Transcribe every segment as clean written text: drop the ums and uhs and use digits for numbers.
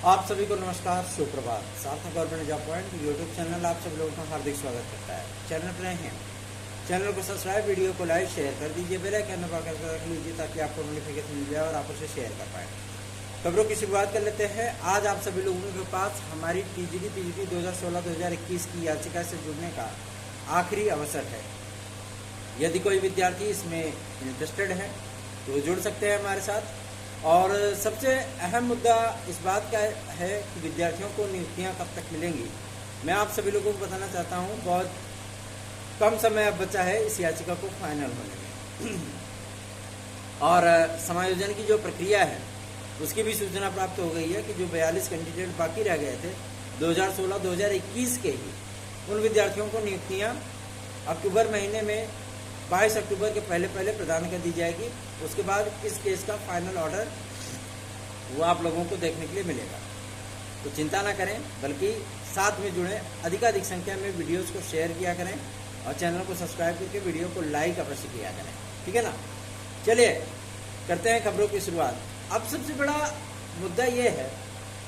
आप सभी को नमस्कार, सुप्रभात। सार्थक government job point YouTube channel आप सभी लोगों का हार्दिक स्वागत करता है। चैनल पर नए हैं, चैनल को सब्सक्राइब, वीडियो को लाइक शेयर कर दीजिए, बेल आइकन दबा कर रख लीजिए ताकि आपको नोटिफिकेशन मिल जाए और आप उसे शेयर कर पाएँ। खबरों की शुरुआत कर लेते हैं। आज आप सभी लोगों के पास हमारी टीजीटी पीजीटी 2016-2021 की याचिका से जुड़ने का आखिरी अवसर है। यदि कोई विद्यार्थी इसमें इंटरेस्टेड है तो जुड़ सकते हैं हमारे साथ। और सबसे अहम मुद्दा इस बात का है कि विद्यार्थियों को नियुक्तियां कब तक मिलेंगी। मैं आप सभी लोगों को बताना चाहता हूं, बहुत कम समय अब बचा है इस याचिका को फाइनल होने में। और समायोजन की जो प्रक्रिया है उसकी भी सूचना प्राप्त हो गई है कि जो 42 कैंडिडेट बाकी रह गए थे 2016-2021 के ही, उन विद्यार्थियों को नियुक्तियाँ अक्टूबर महीने में 22 अक्टूबर के पहले प्रदान कर दी जाएगी। उसके बाद इस केस का फाइनल ऑर्डर वो आप लोगों को देखने के लिए मिलेगा। तो चिंता ना करें, बल्कि साथ में जुड़ें, अधिकाधिक संख्या में वीडियोस को शेयर किया करें और चैनल को सब्सक्राइब करके वीडियो को लाइक अवश्य किया करें, ठीक है ना। चलिए करते हैं खबरों की शुरुआत। अब सबसे बड़ा मुद्दा ये है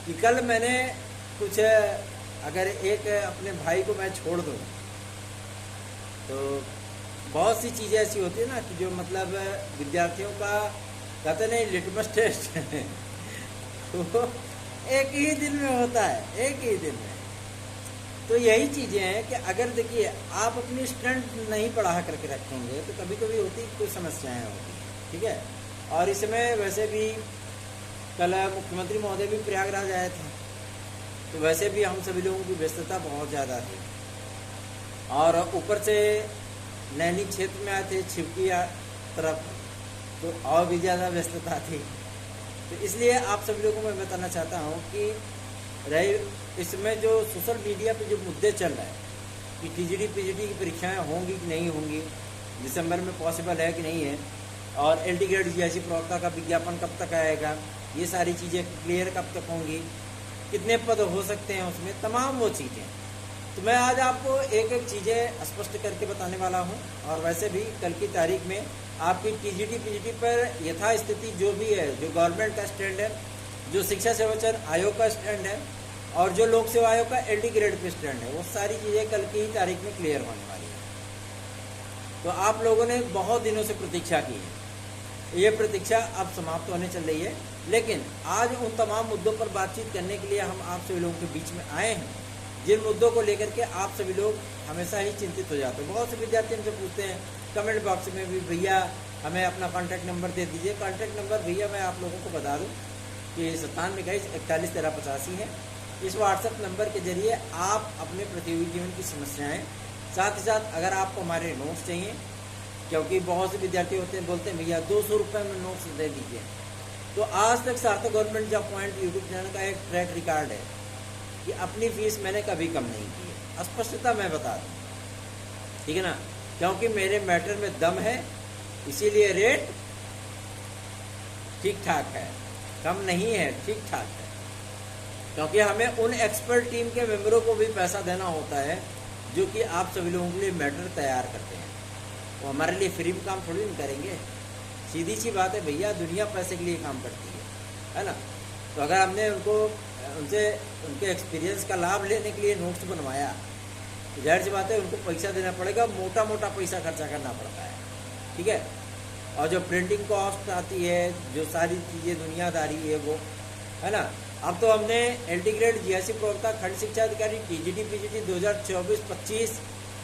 कि कल मैंने कुछ, अगर एक अपने भाई को मैं छोड़ दूँ तो बहुत सी चीज़ें ऐसी होती है ना कि जो मतलब विद्यार्थियों का कहते नहीं लिटमस टेस्ट तो एक ही दिन में होता है, एक ही दिन में। तो यही चीज़ें हैं कि अगर देखिए आप अपनी स्टूडेंट नहीं पढ़ा करके रखेंगे तो कभी कभी होती कुछ समस्याएं होती हैं, ठीक है। और इसमें वैसे भी कल मुख्यमंत्री महोदय भी प्रयागराज आए थे, तो वैसे भी हम सभी लोगों की व्यस्तता बहुत ज़्यादा थी। और ऊपर से नैनी क्षेत्र में आए थे, छिपकी तरफ, तो और भी ज़्यादा व्यस्तता थी। तो इसलिए आप सभी लोगों को मैं बताना चाहता हूँ कि रही इसमें जो सोशल मीडिया पे जो मुद्दे चल रहे हैं कि टीजीटी पीजीटी की परीक्षाएं होंगी कि नहीं होंगी, दिसंबर में पॉसिबल है कि नहीं है, और एलटी ग्रेड जीआईसी प्रवक्ता का विज्ञापन कब तक आएगा, ये सारी चीज़ें क्लियर कब तक होंगी, कितने पद हो सकते हैं उसमें, तमाम वो चीज़ें। तो मैं आज आपको एक एक चीज़ें स्पष्ट करके बताने वाला हूं। और वैसे भी कल की तारीख में आपकी टीजीटी पीजीटी पर यथास्थिति जो भी है, जो गवर्नमेंट का स्टैंड है, जो शिक्षा सेवाचयन आयोग का स्टैंड है और जो लोक सेवा आयोग का एलटी ग्रेड पे स्टैंड है, वो सारी चीज़ें कल की ही तारीख में क्लियर होने वाली है। तो आप लोगों ने बहुत दिनों से प्रतीक्षा की है, ये प्रतीक्षा अब समाप्त होने चल रही है। लेकिन आज उन तमाम मुद्दों पर बातचीत करने के लिए हम आप सभी लोगों के बीच में आए हैं, जिन मुद्दों को लेकर के आप सभी लोग हमेशा ही चिंतित हो जाते हैं। बहुत से विद्यार्थी हमसे पूछते हैं कमेंट बॉक्स में भी, भैया हमें अपना कॉन्टैक्ट नंबर दे दीजिए। कॉन्टैक्ट नंबर भैया मैं आप लोगों को बता दूं कि 9721411385 है। इस व्हाट्सएप नंबर के जरिए आप अपने प्रतियोगी जीवन की समस्याएं, साथ ही साथ अगर आपको हमारे नोट्स चाहिए, क्योंकि बहुत से विद्यार्थी होते हैं बोलते हैं भैया 200 रुपये में नोट्स दे दीजिए, तो आज तक सार्थक government job point YouTube channel का एक ट्रैक रिकॉर्ड है कि अपनी फीस मैंने कभी कम नहीं की है। स्पष्टता मैं बता दूं, ठीक है ना, क्योंकि मेरे मैटर में दम है, इसीलिए रेट ठीक ठाक है, कम नहीं है, ठीक ठाक है। क्योंकि हमें उन एक्सपर्ट टीम के मेंबरों को भी पैसा देना होता है जो कि आप सभी लोगों के लिए मैटर तैयार करते हैं। वो हमारे लिए फ्री में काम थोड़ी नहीं करेंगे, सीधी सी बात है भैया, दुनिया पैसे के लिए काम करती है ना। तो अगर हमने उनसे उनके एक्सपीरियंस का लाभ लेने के लिए नोट्स बनवाया तो जाहिर सी बात है उनको पैसा देना पड़ेगा, मोटा मोटा पैसा खर्चा करना पड़ता है, ठीक है। और जो प्रिंटिंग कॉस्ट आती है, जो सारी चीज़ें दुनियादारी है वो, है ना। अब तो हमने एलटी ग्रेड जीआईसी प्रवक्ता खंड शिक्षा अधिकारी टीजीटी पीजीटी 2024-25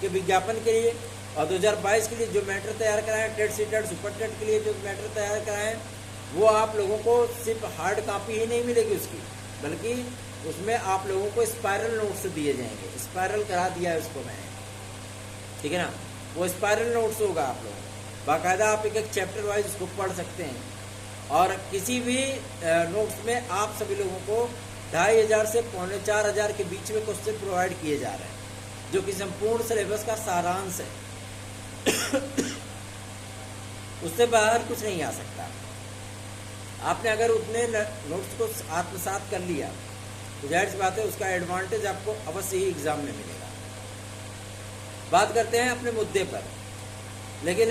के विज्ञापन के लिए और 2022 के लिए जो मैटर तैयार कराएं, टेट सीटेट सुपर टेट के लिए जो मैटर तैयार कराएं, वो आप लोगों को सिर्फ हार्ड कॉपी ही नहीं मिलेगी उसकी, बल्कि उसमें आप लोगों को स्पायरल नोट्स दिए जाएंगे। स्पायरल करा दिया है उसको मैंने, ठीक है ना। वो स्पायरल नोट्स होगा, आप लोग बाकायदा आप एक एक चैप्टर वाइज उसको पढ़ सकते हैं। और किसी भी नोट्स में आप सभी लोगों को 2500 से 4500 के बीच में क्वेश्चन प्रोवाइड किए जा रहे हैं, जो कि संपूर्ण सिलेबस का सारांश है। उससे बाहर कुछ नहीं आ सकता। आपने अगर उतने नोट्स को आत्मसात कर लिया तो जाहिर सी बात है उसका एडवांटेज आपको अवश्य ही एग्जाम में मिलेगा। बात करते हैं अपने मुद्दे पर, लेकिन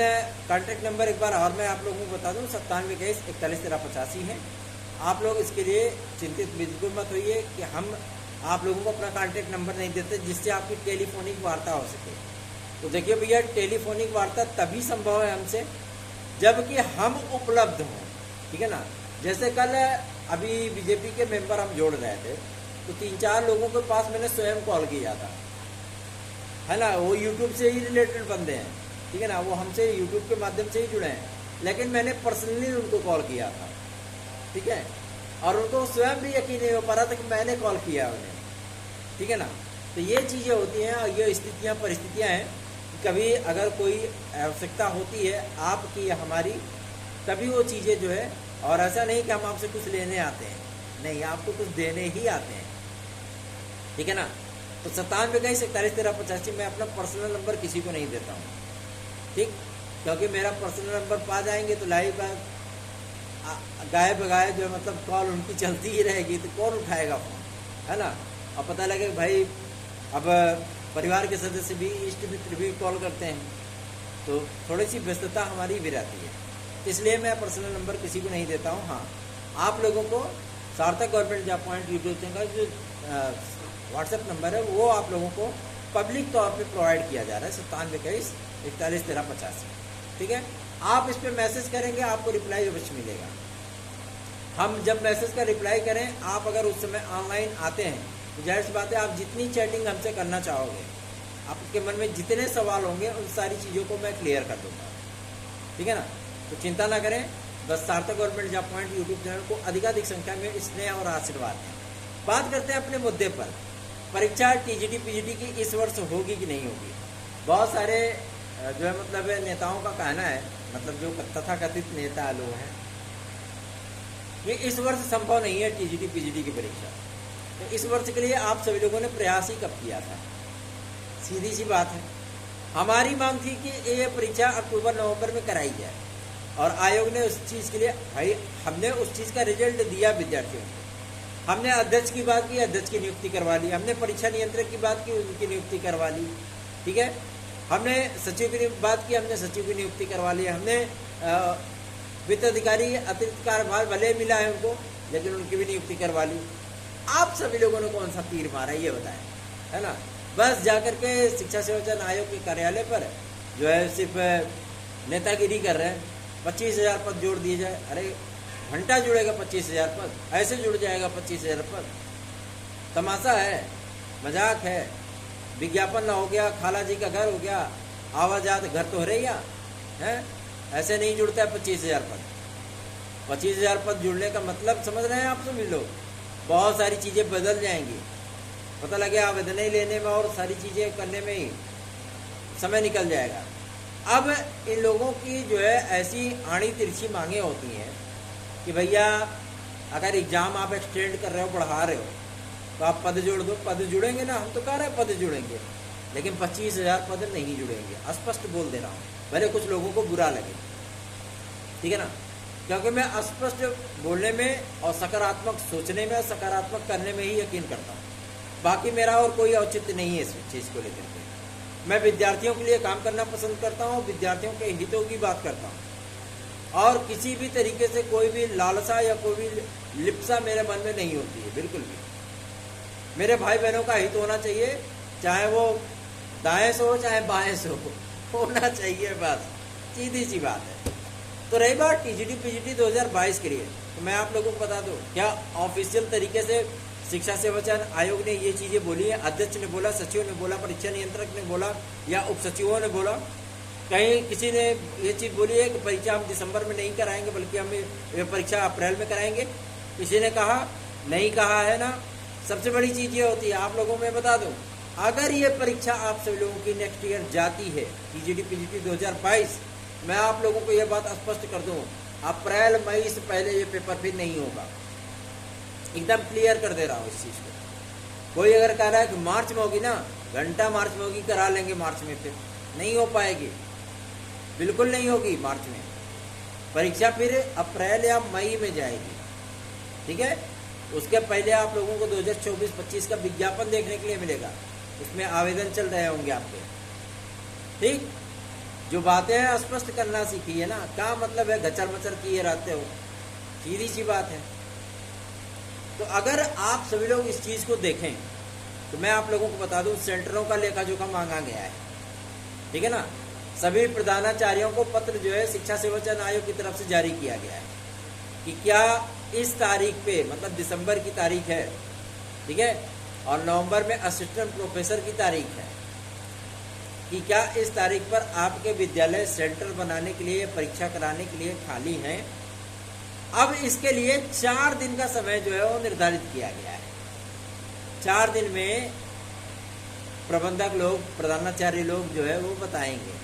कॉन्टैक्ट नंबर एक बार और मैं आप लोगों को बता दूं, 9721411385 है। आप लोग इसके लिए चिंतित बिल्कुल मत होइए कि हम आप लोगों को अपना कॉन्टैक्ट नंबर नहीं देते जिससे आपकी टेलीफोनिक वार्ता हो सके। तो देखिए भैया, टेलीफोनिक वार्ता तभी संभव है हमसे जबकि हम उपलब्ध हों, ठीक है ना। जैसे कल अभी बीजेपी के मेंबर हम जोड़ रहे थे तो 3-4 लोगों के पास मैंने स्वयं कॉल किया था, है ना। वो यूट्यूब से ही रिलेटेड बंदे हैं, ठीक है ना, वो हमसे यूट्यूब के माध्यम से ही जुड़े हैं, लेकिन मैंने पर्सनली उनको कॉल किया था, ठीक है। और उनको स्वयं भी यकीन नहीं हो पा रहा था कि मैंने कॉल किया उन्हें, ठीक है ना। तो ये चीज़ें होती हैं और ये स्थितियाँ परिस्थितियाँ हैं। कभी अगर कोई आवश्यकता होती है आपकी या हमारी, तभी वो चीज़ें जो है, और ऐसा नहीं कि हम आपसे कुछ लेने आते हैं, नहीं, आपको कुछ देने ही आते हैं, ठीक है ना। तो 9721411385 मैं अपना पर्सनल नंबर किसी को नहीं देता हूँ, ठीक, क्योंकि मेरा पर्सनल नंबर पा जाएंगे तो लाइव गाय बगाए जो मतलब कॉल उनकी चलती ही रहेगी, तो कौन उठाएगा फोन, है ना। और पता लगे भाई अब परिवार के सदस्य भी, इष्ट मित्र भी कॉल करते हैं, तो थोड़ी सी व्यस्तता हमारी भी रहती है, इसलिए मैं पर्सनल नंबर किसी को नहीं देता हूँ। हाँ, आप लोगों को सार्थक government job point YouTube channel का जो व्हाट्सएप नंबर है वो आप लोगों को पब्लिक तौर पे प्रोवाइड किया जा रहा है, 9721411385, ठीक है। आप इस पर मैसेज करेंगे, आपको रिप्लाई अवश्य मिलेगा। हम जब मैसेज का रिप्लाई करें, आप अगर उस समय ऑनलाइन आते हैं तो जाहिर सी बात है आप जितनी चैटिंग हमसे करना चाहोगे, आपके मन में जितने सवाल होंगे उन सारी चीज़ों को मैं क्लियर कर दूंगा, ठीक है ना। तो चिंता ना करें, बस सार्थक government job point YouTube channel को अधिकाधिक संख्या में स्नेह और आशीर्वाद दें। बात करते हैं अपने मुद्दे पर, परीक्षा टीजीटी पीजीटी की इस वर्ष होगी कि नहीं होगी। बहुत सारे जो है मतलब नेताओं का कहना है, मतलब जो तथाकथित नेता लोग हैं, ये इस वर्ष संभव नहीं है टीजीटी पीजीटी की परीक्षा। तो इस वर्ष के लिए आप सभी लोगों ने प्रयास ही कब किया था? सीधी सी बात है, हमारी मांग थी कि ये परीक्षा अक्टूबर-नवंबर में कराई जाए, और आयोग ने उस चीज़ के लिए, भाई हमने उस चीज़ का रिजल्ट दिया विद्यार्थियों को। हमने अध्यक्ष की बात की, अध्यक्ष की नियुक्ति करवा ली, हमने परीक्षा नियंत्रक की बात की, उनकी नियुक्ति करवा ली, ठीक है। हमने सचिव की बात की, हमने सचिव की नियुक्ति करवा ली, हमने वित्त अधिकारी अतिरिक्त कार्यभार भले मिला है उनको, लेकिन उनकी भी नियुक्ति करवा ली। आप सभी लोगों ने कौन सा तीर मारा ये बताएं, है ना। बस जाकर के शिक्षा सेवा चयन आयोग के कार्यालय पर जो है सिर्फ नेतागिरी कर रहे हैं, 25,000 पद जोड़ दिए जाए। अरे घंटा जुड़ेगा 25,000 पद, ऐसे जुड़ जाएगा 25,000 पद, तमाशा है, मजाक है। विज्ञापन ना हो गया, खाला जी का घर हो गया, आवाजात घर तो हो रही है, ऐसे नहीं जुड़ता है 25,000 पद। 25,000 पद जुड़ने का मतलब समझ रहे हैं आप सभी लोग, बहुत सारी चीज़ें बदल जाएंगी। पता लगे आवेदन ही लेने में और सारी चीज़ें करने में ही समय निकल जाएगा। अब इन लोगों की जो है ऐसी आड़ी तिरछी मांगे होती हैं कि भैया अगर एग्ज़ाम आप एक्सटेंड कर रहे हो, बढ़ा रहे हो, तो आप पद जोड़ दो। पद जुड़ेंगे ना, हम तो कह रहे हैं पद जुड़ेंगे, लेकिन 25,000 पद नहीं जुड़ेंगे, स्पष्ट बोल दे रहा हूँ, भले कुछ लोगों को बुरा लगे, ठीक है ना। क्योंकि मैं स्पष्ट बोलने में और सकारात्मक सोचने में, सकारात्मक करने में ही यकीन करता हूँ। बाकी मेरा और कोई औचित्य नहीं है इस चीज़ को लेकर के। मैं विद्यार्थियों के लिए काम करना पसंद करता हूँ, विद्यार्थियों के हितों की बात करता हूँ, और किसी भी तरीके से कोई भी लालसा या कोई भी लिप्सा मेरे मन में नहीं होती है, बिल्कुल भी। मेरे भाई बहनों का हित होना चाहिए, चाहे वो दाएं से हो चाहे बाएं से हो, होना चाहिए, बस सीधी सी बात है। तो रही बात टीजीटी पीजीटी 2022 के लिए, तो मैं आप लोगों को बता दूं, क्या ऑफिशियल तरीके से शिक्षा सेवा चयन आयोग ने ये चीज़ें बोली है? अध्यक्ष ने बोला, सचिव ने बोला, परीक्षा नियंत्रक ने बोला, या उप सचिवों ने बोला? कहीं किसी ने ये चीज़ बोली है कि परीक्षा हम दिसंबर में नहीं कराएंगे बल्कि हम ये परीक्षा अप्रैल में कराएंगे? किसी ने कहा? नहीं कहा है ना। सबसे बड़ी चीज़ ये होती है, आप लोगों में बता दूं, अगर ये परीक्षा आप सभी लोगों की नेक्स्ट ईयर जाती है टीजीटी पीजीटी 2022, मैं आप लोगों को ये बात स्पष्ट कर दूं, अप्रैल मई से पहले ये पेपर फिर नहीं होगा। एकदम क्लियर कर दे रहा हूँ इस चीज़ को। कोई अगर कह रहा है कि मार्च में होगी ना, घंटा मार्च में होगी, करा लेंगे मार्च में, फिर नहीं हो पाएगी, बिल्कुल नहीं होगी मार्च में। परीक्षा फिर अप्रैल या मई में जाएगी, ठीक है। उसके पहले आप लोगों को 2024-25 का विज्ञापन देखने के लिए मिलेगा, उसमें आवेदन चल रहे होंगे आपके, ठीक। जो बातें हैं स्पष्ट करना सीखिए ना, क्या मतलब है गचर मचर किए रहते हो, सीधी सी बात है। तो अगर आप सभी लोग इस चीज़ को देखें तो मैं आप लोगों को बता दूं, सेंटरों का लेखा जोखा मांगा गया है, ठीक है ना। सभी प्रधानाचार्यों को पत्र जो है शिक्षा सेवा चयन आयोग की तरफ से जारी किया गया है कि क्या इस तारीख पे, मतलब दिसंबर की तारीख है, ठीक है, और नवंबर में असिस्टेंट प्रोफेसर की तारीख है, कि क्या इस तारीख पर आपके विद्यालय सेंटर बनाने के लिए, परीक्षा कराने के लिए खाली हैं। अब इसके लिए 4 दिन का समय जो है वो निर्धारित किया गया है। 4 दिन में प्रबंधक लोग, प्रधानाचार्य लोग जो है वो बताएंगे।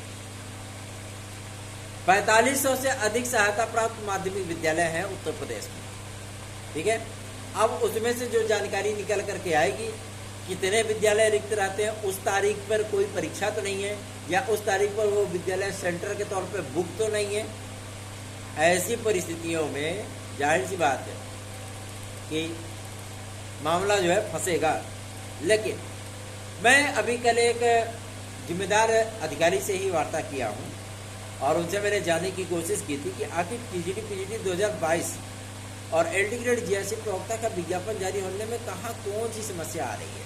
4500 से अधिक सहायता प्राप्त माध्यमिक विद्यालय हैं उत्तर प्रदेश में, ठीक है। अब उसमें से जो जानकारी निकल करके आएगी, कितने विद्यालय रिक्त रहते हैं, उस तारीख पर कोई परीक्षा तो नहीं है, या उस तारीख पर वो विद्यालय सेंटर के तौर पे बुक तो नहीं है। ऐसी परिस्थितियों में जाहिर सी बात है कि मामला जो है फंसेगा। लेकिन मैं अभी कल एक जिम्मेदार अधिकारी से ही वार्ता किया हूँ और उनसे मैंने जानने की कोशिश की थी कि आखिर टीजीटी पीजीटी 2022 और एलटी ग्रेड जीआरसी प्रवक्ता का विज्ञापन जारी होने में कहाँ कौन सी समस्या आ रही है।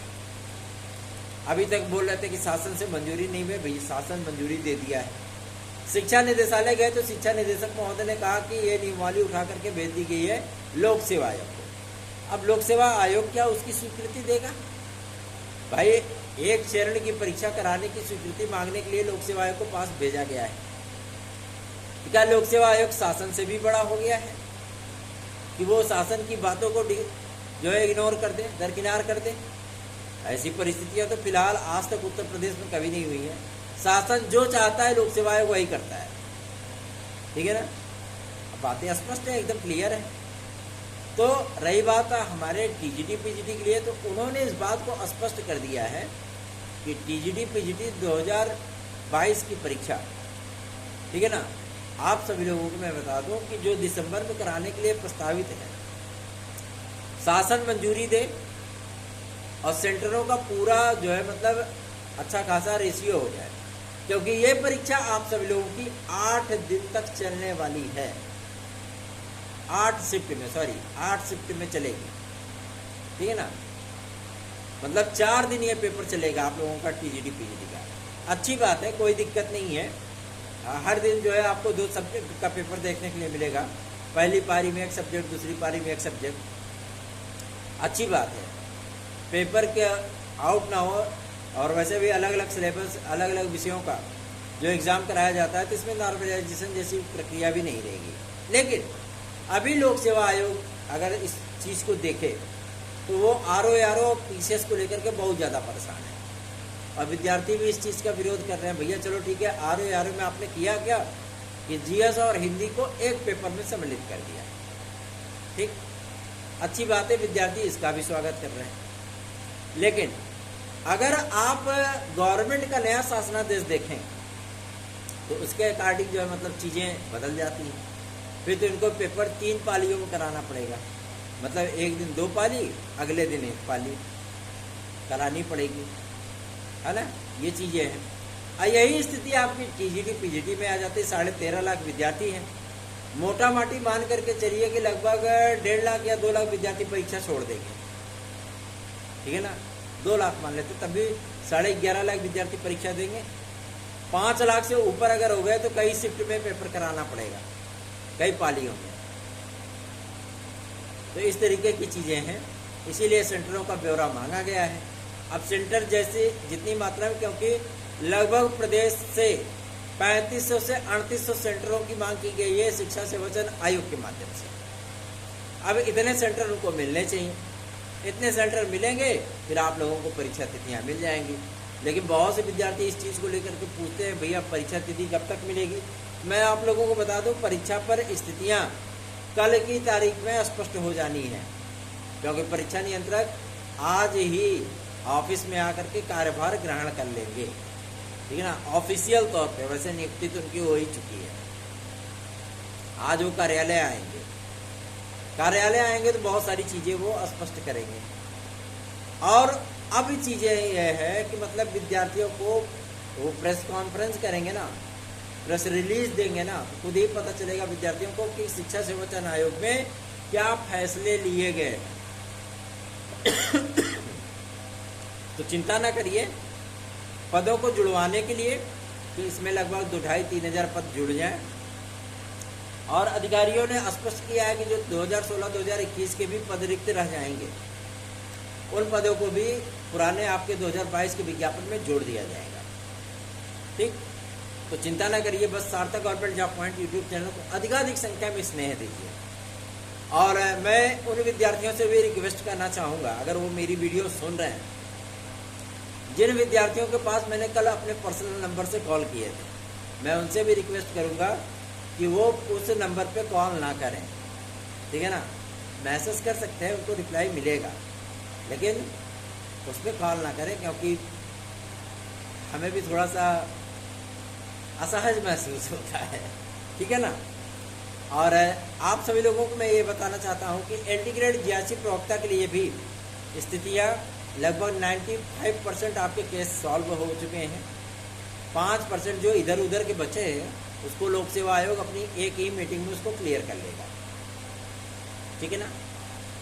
अभी तक बोल रहे थे कि शासन से मंजूरी नहीं हुई, भैया शासन मंजूरी दे दिया है। शिक्षा निदेशालय गए तो शिक्षा निदेशक महोदय ने कहा कि ये नियमावली उठा करके भेज दी गई है लोक सेवा आयोग को। अब लोक सेवा आयोग क्या उसकी स्वीकृति देगा? भाई एक चरण की परीक्षा कराने की स्वीकृति मांगने के लिए लोक सेवा आयोग को पास भेजा गया है। क्या लोक सेवा आयोग शासन से भी बड़ा हो गया है कि वो शासन की बातों को जो है इग्नोर कर दे, दरकिनार कर दे? ऐसी परिस्थितियां तो फिलहाल आज तक उत्तर प्रदेश में कभी नहीं हुई है। शासन जो चाहता है लोक सेवा आयोग वही करता है, ठीक है ना। बातें स्पष्ट है, एकदम क्लियर है। तो रही बात हमारे टीजीटी पीजीटी के लिए, तो उन्होंने इस बात को स्पष्ट कर दिया है कि टीजीटी पीजीटी 2022 की परीक्षा, ठीक है ना, आप सभी लोगों को मैं बता दूं कि जो दिसंबर में कराने के लिए प्रस्तावित है, शासन मंजूरी दे और सेंटरों का पूरा जो है मतलब अच्छा खासा रेशियो हो जाए, क्योंकि ये परीक्षा आप सभी लोगों की 8 दिन तक चलने वाली है। 8 शिफ्ट में चलेगी, ठीक है ना। मतलब 4 दिन ये पेपर चलेगा आप लोगों का टीजीटी पीजीटी का। अच्छी बात है, कोई दिक्कत नहीं है। हर दिन जो है आपको 2 सब्जेक्ट का पेपर देखने के लिए मिलेगा। पहली पारी में एक सब्जेक्ट, दूसरी पारी में एक सब्जेक्ट। अच्छी बात है, पेपर के आउट ना हो। और वैसे भी अलग अलग सिलेबस, अलग अलग विषयों का जो एग्ज़ाम कराया जाता है, तो इसमें नॉर्मलाइजेशन जैसी प्रक्रिया भी नहीं रहेगी। लेकिन अभी लोक सेवा आयोग अगर इस चीज़ को देखे तो वो आरओ पीसीएस को लेकर के बहुत ज़्यादा परेशान है, और विद्यार्थी भी इस चीज़ का विरोध कर रहे हैं। भैया चलो ठीक है, आरओ में आपने किया क्या कि जीएस और हिंदी को एक पेपर में सम्मिलित कर दिया, ठीक, अच्छी बात है, विद्यार्थी इसका भी स्वागत कर रहे हैं। लेकिन अगर आप गवर्नमेंट का नया शासनादेश देखें तो उसके अकॉर्डिंग जो है मतलब चीज़ें बदल जाती हैं। फिर तो इनको पेपर 3 पालियों में कराना पड़ेगा, मतलब एक दिन 2 पाली, अगले दिन 1 पाली करानी पड़ेगी, है ना। ये चीज़ें हैं। यही स्थिति आपकी टीजीटी पीजीटी में आ जाती है। 13.5 लाख विद्यार्थी हैं। मोटा माटी मान करके चलिए कि लगभग 1.5 लाख या 2 लाख विद्यार्थी परीक्षा छोड़ देंगे, ठीक है ना। 2 लाख मान लेते, तब भी 11.5 लाख विद्यार्थी परीक्षा देंगे। 5 लाख से ऊपर अगर हो गए तो कई शिफ्ट में पेपर कराना पड़ेगा, कई पालियों में। तो इस तरीके की चीज़ें हैं, इसीलिए सेंटरों का ब्यौरा मांगा गया है। अब सेंटर जैसे जितनी मात्रा में, क्योंकि लगभग प्रदेश से 3500 से 3800 सेंटरों की मांग की गई है शिक्षा सेवा चयन आयोग के माध्यम से। अब इतने सेंटर उनको मिलने चाहिए, इतने सेंटर मिलेंगे फिर आप लोगों को परीक्षा तिथियाँ मिल जाएंगी। लेकिन बहुत से विद्यार्थी इस चीज़ को लेकर के पूछते हैं, भैया परीक्षा तिथि कब तक मिलेगी? मैं आप लोगों को बता दूं, परीक्षा पर स्थितियां कल की तारीख में स्पष्ट हो जानी है, क्योंकि परीक्षा नियंत्रक आज ही ऑफिस में आकर के कार्यभार ग्रहण कर लेंगे, ठीक है ना, ऑफिशियल तौर पे। वैसे नियुक्ति तो उनकी हो ही चुकी है। आज वो कार्यालय आएंगे तो बहुत सारी चीज़ें वो स्पष्ट करेंगे। और अब चीज़ें यह है कि मतलब विद्यार्थियों को वो प्रेस कॉन्फ्रेंस करेंगे ना, प्रेस रिलीज देंगे ना, तो खुद ही पता चलेगा विद्यार्थियों को कि शिक्षा सेवा चयन आयोग में क्या फैसले लिए गए, तो चिंता ना करिए, पदों को जुड़वाने के लिए कि इसमें लगभग 2-2.5-3 हज़ार पद जुड़ जाएं। और अधिकारियों ने स्पष्ट किया है कि जो 2016-2021 के भी पद रिक्त रह जाएंगे, उन पदों को भी पुराने आपके 2022 के विज्ञापन में जोड़ दिया जाएगा। ठीक, तो चिंता ना करिए, बस सार्थक government job point YouTube channel को अधिकाधिक संख्या में स्नेह दीजिए। और मैं उन विद्यार्थियों से भी रिक्वेस्ट करना चाहूँगा, अगर वो मेरी वीडियो सुन रहे हैं, जिन विद्यार्थियों के पास मैंने कल अपने पर्सनल नंबर से कॉल किए थे, मैं उनसे भी रिक्वेस्ट करूँगा कि वो उस नंबर पे कॉल ना करें। ठीक है ना, मैसेज कर सकते हैं, उनको रिप्लाई मिलेगा, लेकिन उस पर कॉल ना करें, क्योंकि हमें भी थोड़ा सा असहज महसूस होता है। ठीक है ना। और आप सभी लोगों को मैं ये बताना चाहता हूँ कि एंटी ग्रेड जीआईसी प्रवक्ता के लिए भी स्थितियाँ लगभग 95% आपके केस सॉल्व हो चुके हैं। 5% जो इधर उधर के बचे हैं उसको लोक सेवा आयोग अपनी एक ही मीटिंग में उसको क्लियर कर लेगा। ठीक है ना।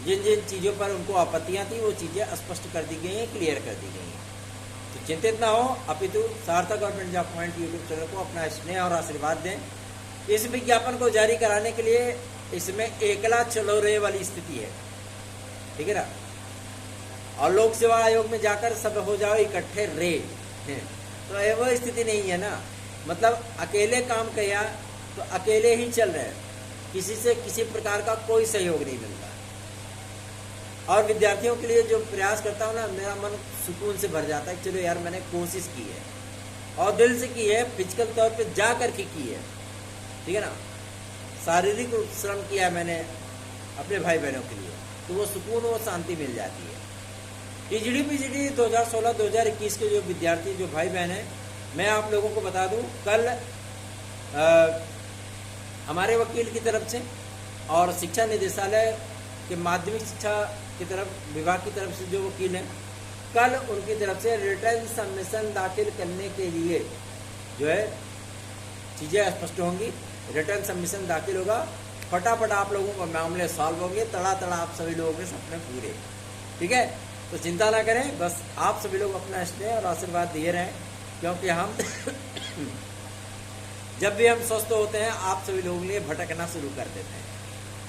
जिन जिन चीज़ों पर उनको आपत्तियाँ थी वो चीज़ें स्पष्ट कर दी गई हैं, क्लियर कर दी गई हैं। तो चिंतित ना हो, अपितु सार्थक government job point YouTube channel को अपना स्नेह और आशीर्वाद दें। इस विज्ञापन को जारी कराने के लिए इसमें एकला चलो रे वाली स्थिति है। ठीक है ना। और लोक सेवा आयोग में जाकर सब हो जाओ इकट्ठे रे हैं, तो ये वो स्थिति नहीं है ना। मतलब अकेले काम किया तो अकेले ही चल रहे हैं, किसी से किसी प्रकार का कोई सहयोग नहीं मिलता। और विद्यार्थियों के लिए जो प्रयास करता हूँ ना, मेरा मन सुकून से भर जाता है। चलो यार, मैंने कोशिश की है और दिल से की है, फिजिकल तौर पे जा करके की है। ठीक है ना, शारीरिक श्रम किया है मैंने अपने भाई बहनों के लिए, तो वो सुकून, वो शांति मिल जाती है। टीजीडी पीजीडी 2016-2021 के जो विद्यार्थी, जो भाई बहन हैं, मैं आप लोगों को बता दूं, कल हमारे वकील की तरफ से और शिक्षा निदेशालय के माध्यमिक शिक्षा की तरफ, विभाग की तरफ से जो वकील हैं, कल उनकी तरफ से रिटर्न सबमिशन दाखिल करने के लिए जो है चीज़ें स्पष्ट होंगी। रिटर्न सबमिशन दाखिल होगा, फटाफट आप लोगों को मामले सॉल्व होंगे, तड़ा तड़ा आप सभी लोगों के सपने पूरे। ठीक है, तो चिंता ना करें, बस आप सभी लोग अपना स्नेह और आशीर्वाद दिए रहें, क्योंकि हम जब भी हम स्वस्थ होते हैं आप सभी लोगों के लिए भटकना शुरू कर देते हैं।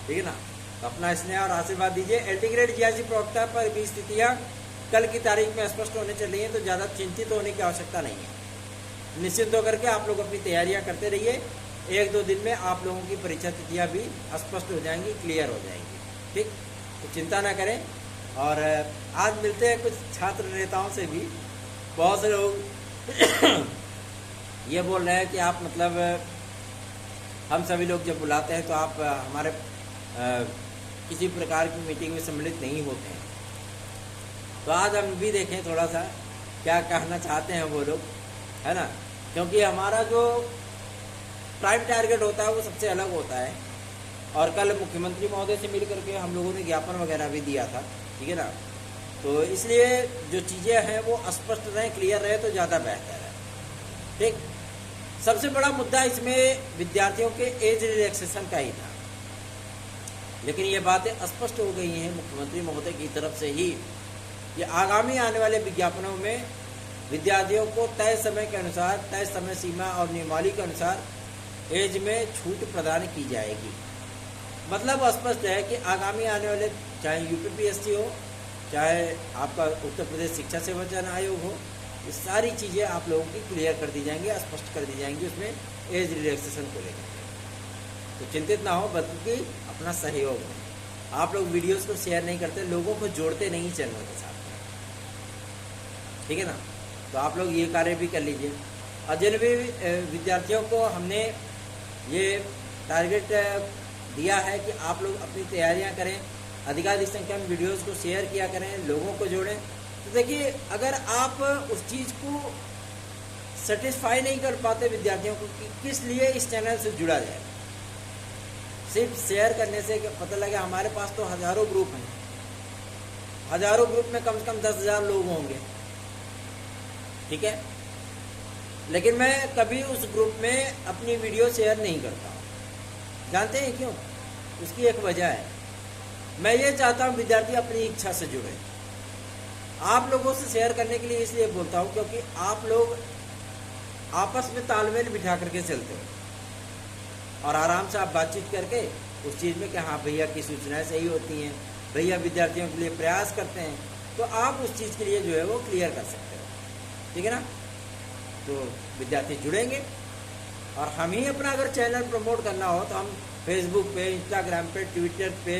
ठीक है ना, तो अपना स्नेह और आशीर्वाद दीजिए। एल्टीग्रेड जीआईसी प्रवक्ता पर भी स्थितियाँ कल की तारीख में स्पष्ट होने चल रही हैं, तो ज़्यादा चिंतित होने की आवश्यकता नहीं है। निश्चिंत होकर के आप लोग अपनी तैयारियां करते रहिए। 1-2 दिन में आप लोगों की परीक्षा तिथियाँ भी स्पष्ट हो जाएंगी, क्लियर हो जाएंगी। ठीक, तो चिंता ना करें। और आज मिलते हैं कुछ छात्र नेताओं से भी। बहुत से लोग ये बोल रहे हैं कि आप मतलब हम सभी लोग जब बुलाते हैं तो आप हमारे किसी प्रकार की मीटिंग में सम्मिलित नहीं होते हैं। तो आज हम भी देखें थोड़ा सा क्या कहना चाहते हैं वो लोग, है ना। क्योंकि हमारा जो प्राइम टारगेट होता है वो सबसे अलग होता है। और कल मुख्यमंत्री महोदय से मिल करके हम लोगों ने ज्ञापन वगैरह भी दिया था। ठीक है ना, तो इसलिए जो चीज़ें हैं वो स्पष्ट रहें, क्लियर रहे तो ज़्यादा बेहतर है। ठीक, सबसे बड़ा मुद्दा इसमें विद्यार्थियों के एज रिलैक्सेशन का ही था, लेकिन ये बातें स्पष्ट हो गई हैं मुख्यमंत्री महोदय की तरफ से ही कि आगामी आने वाले विज्ञापनों में विद्यार्थियों को तय समय के अनुसार, तय समय सीमा और नियमावली के अनुसार एज में छूट प्रदान की जाएगी। मतलब स्पष्ट है कि आगामी आने वाले, चाहे यूपीपीएससी हो, चाहे आपका उत्तर प्रदेश शिक्षा सेवा चयन आयोग हो, ये सारी चीज़ें आप लोगों की क्लियर कर दी जाएंगी, स्पष्ट कर दी जाएंगी उसमें एज रिलैक्सेशन को लेकर। तो चिंतित ना हो, बल्कि अपना सहयोग हो। आप लोग वीडियोस को शेयर नहीं करते, लोगों को जोड़ते नहीं चैनल के साथ। ठीक है ना, तो आप लोग ये कार्य भी कर लीजिए। और जिन भी विद्यार्थियों को हमने ये टारगेट दिया है कि आप लोग अपनी तैयारियां करें, अधिकाधिक संख्या में वीडियोस को शेयर किया करें, लोगों को जोड़ें, तो देखिए अगर आप उस चीज़ को सेटिस्फाई नहीं कर पाते विद्यार्थियों को कि किस लिए इस चैनल से जुड़ा जाए, सिर्फ शेयर करने से पता लगा हमारे पास तो हज़ारों ग्रुप हैं, हज़ारों ग्रुप में कम से कम 10,000 लोग होंगे। ठीक है, लेकिन मैं कभी उस ग्रुप में अपनी वीडियो शेयर नहीं करता हूँ। जानते हैं क्यों? उसकी एक वजह है, मैं ये चाहता हूँ विद्यार्थी अपनी इच्छा से जुड़े। आप लोगों से शेयर करने के लिए इसलिए बोलता हूँ क्योंकि आप लोग आपस में तालमेल बिठा करके चलते हो और आराम से आप बातचीत करके उस चीज़ में कि हाँ भैया की सूचनाएं सही होती हैं, भैया विद्यार्थियों के लिए प्रयास करते हैं, तो आप उस चीज़ के लिए जो है वो क्लियर कर सकते हो। ठीक है ना? तो विद्यार्थी जुड़ेंगे और हम ही अपना अगर चैनल प्रमोट करना हो तो हम फेसबुक पे, इंस्टाग्राम पे, ट्विटर पे,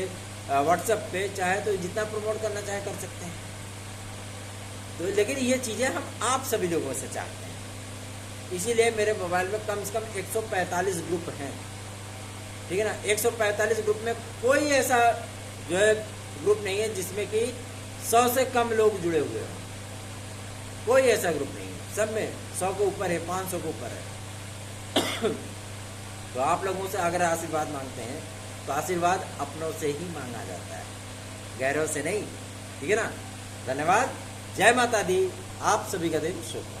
व्हाट्सएप पे चाहे तो जितना प्रमोट करना चाहे कर सकते हैं। तो लेकिन ये चीज़ें हम आप सभी लोगों से चाहते हैं, इसीलिए मेरे मोबाइल में कम से कम 145 ग्रुप हैं। ठीक है ना? 145 ग्रुप में कोई ऐसा जो है ग्रुप नहीं है जिसमें कि 100 से कम लोग जुड़े हुए हों। कोई ऐसा ग्रुप नहीं है, सब में 100 के ऊपर है, 500 के ऊपर है। तो आप लोगों से अगर आशीर्वाद मांगते हैं तो आशीर्वाद अपनों से ही मांगा जाता है, गैरों से नहीं। ठीक है ना? धन्यवाद। जय माता दी। आप सभी का दिन शुभ हो।